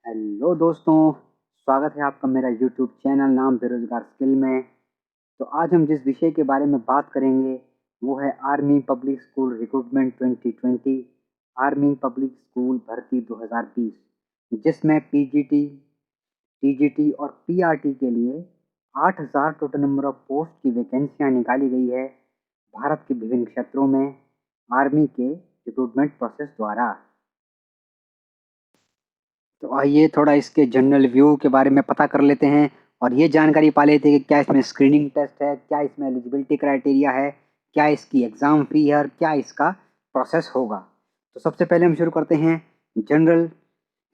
Hello दोस्तों, स्वागत है आपका मेरा यूट्यूब चैनल नाम बेरोज़गार स्किल में। तो आज हम जिस विषय के बारे में बात करेंगे वो है army public school recruitment 2020, army public school भर्ती 2020, जिसमें पीजीटी, टीजीटी और पीआरटी के लिए 8000 टोटल नंबर ऑफ पोस्ट की वैकेंसियां निकाली गई है भारत के विभिन्न क्षेत्रों में आर्मी के रिक्रूटमेंट प्रोसेस द्वारा। तो आइए थोड़ा इसके जनरल व्यू के बारे में पता कर लेते हैं और ये जानकारी पा लेते हैं कि क्या इसमें स्क्रीनिंग टेस्ट है, क्या इसमें एलिजिबिलिटी क्राइटेरिया है, क्या इसकी एग्ज़ाम फ़ी है और क्या इसका प्रोसेस होगा। तो सबसे पहले हम शुरू करते हैं जनरल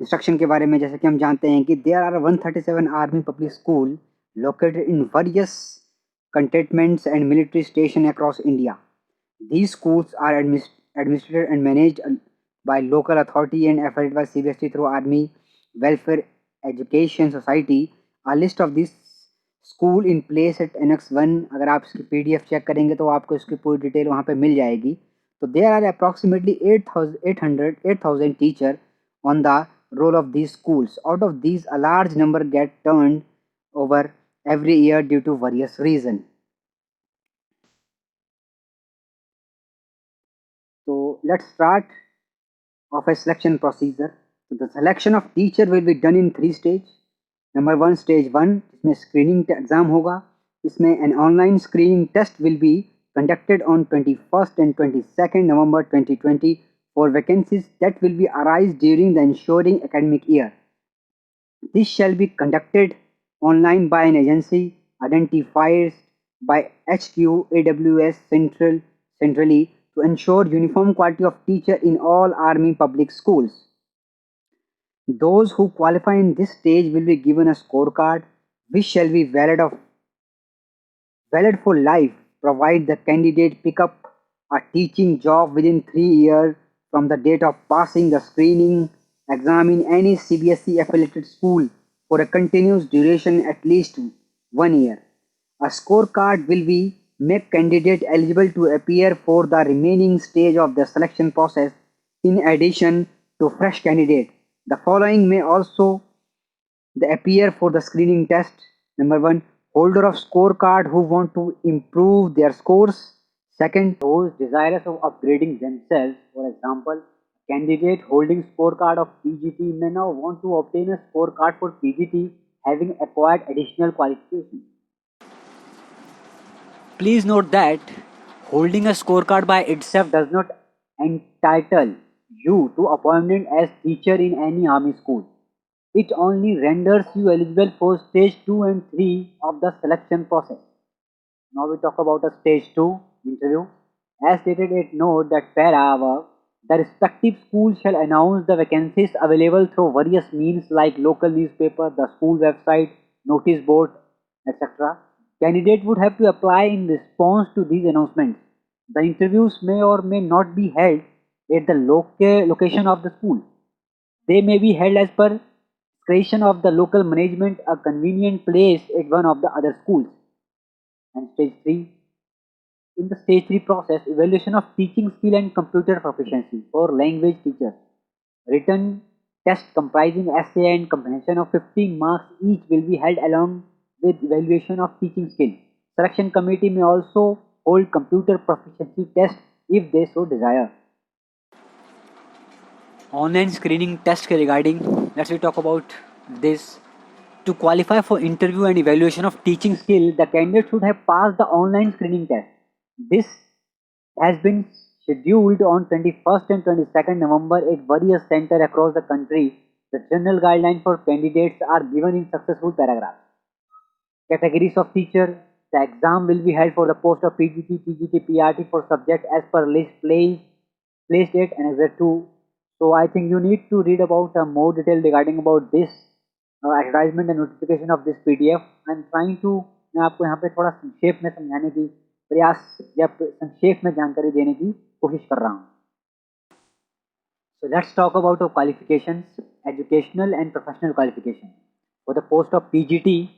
इंस्ट्रक्शन के बारे में। जैसे कि हम जानते हैं कि there are 137 army public school located in various cantonments and military station across India. These schools are administered and managed by local authority and affiliated by CBSE through Army Welfare Education Society. A list of this school in place at Annex 1. अगर आप इसकी PDF check करेंगे तो आपको इसकी पूरी detail वहाँ पे मिल जाएगी। तो there are approximately 8,000 teachers on the roll of these schools. Out of these, a large number get turned over every year due to various reasons. So let's start of a selection procedure. So the selection of teacher will be done in 3 stages. Number 1, stage 1, इसमें screening exam होगा. इसमें an online screening test will be conducted on 21st and 22nd November 2020 for vacancies that will be arise during the ensuing academic year. This shall be conducted online by an agency identified by HQAWS centrally to ensure uniform quality of teacher in all Army public schools. Those who qualify in this stage will be given a scorecard which shall be valid for life, provide the candidate pick up a teaching job within 3 years from the date of passing the screening exam in any CBSE affiliated school for a continuous duration at least 1 year. A scorecard will be make candidate eligible to appear for the remaining stage of the selection process in addition to fresh candidate. The following may also they appear for the screening test. Number 1, holder of scorecard who want to improve their scores. Second, those desirous of upgrading themselves. For example, candidate holding scorecard of PGT may now want to obtain a scorecard for PGT having acquired additional qualifications. Please note that holding a scorecard by itself does not entitle you to appointment as teacher in any army school. It only renders you eligible for stage 2 and 3 of the selection process. Now we talk about a stage 2 interview. As stated at note that para above, the respective school shall announce the vacancies available through various means like local newspaper, the school website, notice board, etc. Candidate would have to apply in response to these announcements. The interviews may or may not be held at the location of the school. They may be held as per creation of the local management a convenient place at one of the other schools. And stage 3, in the stage 3 process, evaluation of teaching skill and computer proficiency for language teachers. Written test comprising essay and comprehension of 15 marks each will be held along with evaluation of teaching skill. Selection committee may also hold computer proficiency test if they so desire. Online screening test regarding, let's we talk about this. To qualify for interview and evaluation of teaching skill, the candidate should have passed the online screening test. This has been scheduled on 21st and 22nd November at various centers across the country. The general guidelines for candidates are given in successful paragraphs. Categories of teacher. The exam will be held for the post of PGT, TGT, PRT for subject as per list placed at Annexure 2. So I think you need to read about more detail regarding about this advertisement and notification of this PDF. I'm trying to मैं आपको यहाँ पे थोड़ा संक्षेप में समझाने की प्रयास या संक्षेप में जानकारी देने की कोशिश कर रहा हूँ. So let's talk about the qualifications, educational and professional qualification. For the post of PGT,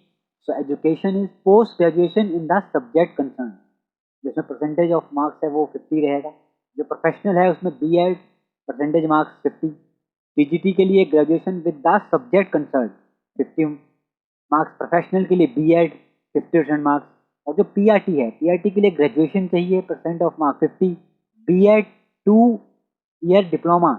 so education is post graduation in the subject concerned. जिसमें परसेंटेज ऑफ मार्क्स है वो 50 रहेगा. जो प्रोफेशनल है उसमें BEd परसेंटेज मार्क्स 50. पीजीटी के लिए graduation with the subject concern 50 marks, professional के लिए बीएड 50% मार्क्स, और जो पीआरटी है, पीआरटी के लिए ग्रेजुएशन चाहिए, percent of marks 50, B Ed 2 year diploma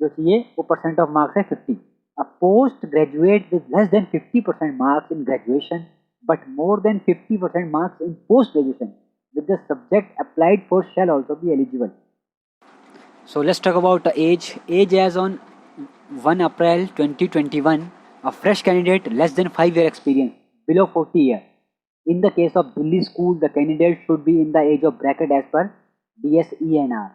जो चाहिए वो परसेंट ऑफ मार्क्स है 50. A postgraduate with less than 50% marks in graduation but more than 50% marks in post graduation with the subject applied for shall also be eligible. So let's talk about the age. Age as on 1 April 2021, a fresh candidate less than 5 year experience below 40 years. In the case of Delhi school, the candidate should be in the age of bracket as per DSENR.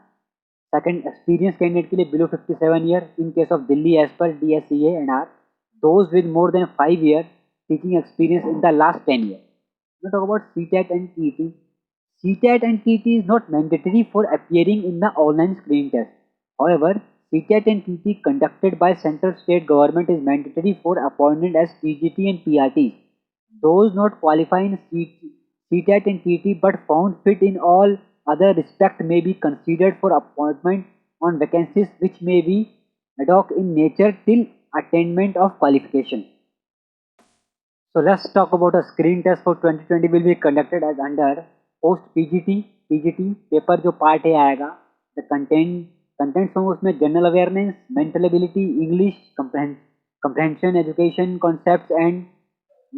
Second, experienced candidate के लिए below 57 year in case of Delhi as per DSENR. Those with more than 5 year teaching experience in the last 10 years. Now talk about CTET and TET. CTET and TET is not mandatory for appearing in the online screening test. However, CTET and TET conducted by central state government is mandatory for appointment as TGT and PRT. Those not qualifying CTET and TET but found fit in all other respect may be considered for appointment on vacancies which may be ad hoc in nature till attainment of qualification. So let's talk about a screen test for 2020 will be conducted as under post PGT paper जो part A आएगा, the contents होंगे उसमें general awareness, mental ability, English comprehension, education concepts and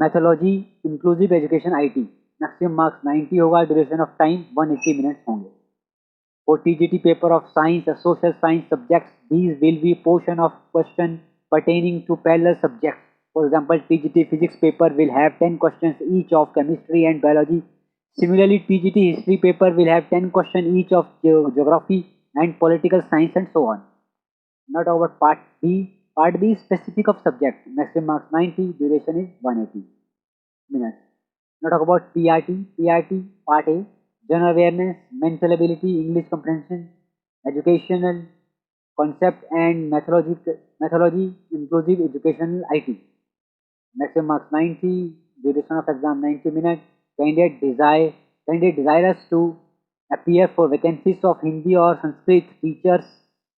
methodology, inclusive education IT. Maximum marks 90 होगा, duration of time 180 minutes होंगे. For TGT paper of science, a social science subjects, these will be portion of question pertaining to parallel subjects. For example, TGT physics paper will have 10 questions each of chemistry and biology. Similarly, TGT history paper will have 10 questions each of geography and political science and so on. Now talk about part B. Part B is specific of subject. Maximum marks 90, duration is 180 minutes. Now talk about PRT. PRT part A. General awareness, mental ability, English comprehension, educational concept and methodology, inclusive educational IT. Maximum marks 90, duration of exam 90 minutes. Candidate desirous to appear for vacancies of Hindi or Sanskrit teachers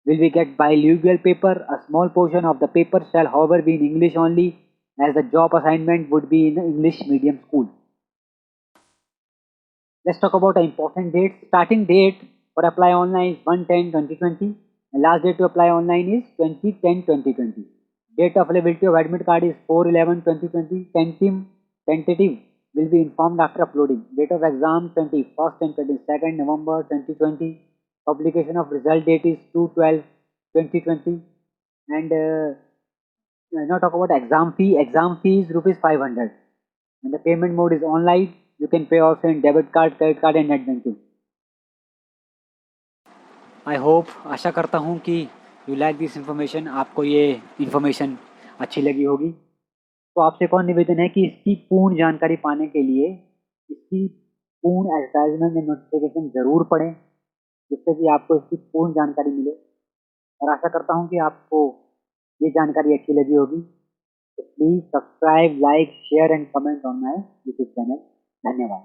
will be get bilingual paper. A small portion of the paper shall however be in English only, as the job assignment would be in English medium school. Let's talk about an important date. Starting date for apply online is 1/10/2020 and last date to apply online is 20/10/2020. Date of availability of admit card is 4/11/2020. Tentative will be informed after uploading. Date of exam 21st and 22nd November 2020. Publication of result date is 2/12/2020. And now talk about exam fee. Exam fee is rupees 500 and the payment mode is online. You can pay also in debit card, credit card and net banking. I hope, आशा करता हूँ कि you like this information, आपको ये information अच्छी लगी होगी. तो आपसे कौन निवेदन है कि इसकी पूर्ण जानकारी पाने के लिए इसकी पूर्ण एडवर्टाइजमेंट एंड नोटिफिकेशन ज़रूर पढ़ें, जिससे कि आपको इसकी पूर्ण जानकारी मिले. और आशा करता हूँ कि आपको ये जानकारी अच्छी लगी होगी. तो please subscribe, like, share and comment on my YouTube channel. धन्यवाद.